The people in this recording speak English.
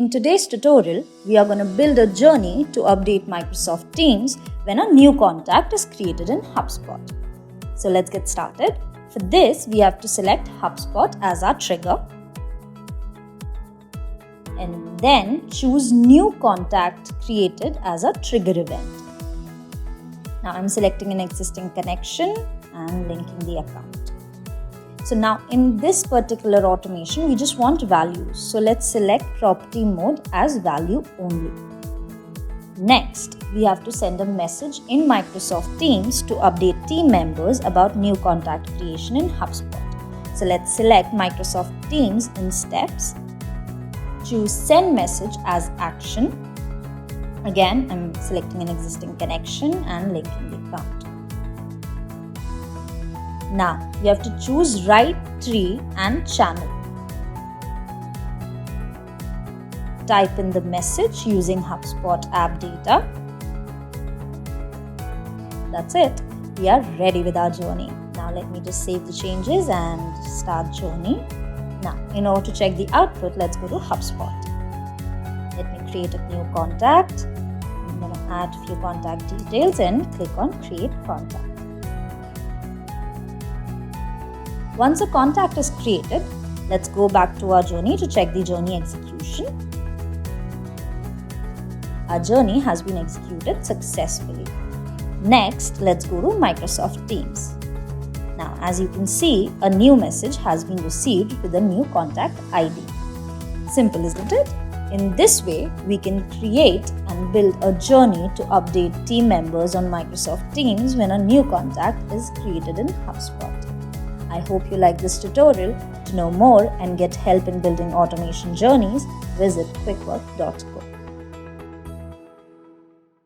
In today's tutorial, we are going to build a journey to update Microsoft Teams when a new contact is created in HubSpot. So let's get started. For this, we have to select HubSpot as our trigger and then choose New Contact Created as a trigger event. Now I'm selecting an existing connection and linking the account. So now in this particular automation, we just want values. So let's select property mode as value only. Next, we have to send a message in Microsoft Teams to update team members about new contact creation in HubSpot. So let's select Microsoft Teams in steps. Choose send message as action. Again, I'm selecting an existing connection and linking the account. Now, you have to choose write tree and channel. Type in the message using HubSpot app data. That's it. We are ready with our journey. Now, let me just save the changes and start journey. Now, in order to check the output, let's go to HubSpot. Let me create a new contact. I'm going to add a few contact details and click on Create Contact. Once a contact is created, let's go back to our journey to check the journey execution. Our journey has been executed successfully. Next, let's go to Microsoft Teams. Now, as you can see, a new message has been received with a new contact ID. Simple, isn't it? In this way, we can create and build a journey to update team members on Microsoft Teams when a new contact is created in HubSpot. I hope you like this tutorial. To know more and get help in building automation journeys, visit quickwork.co.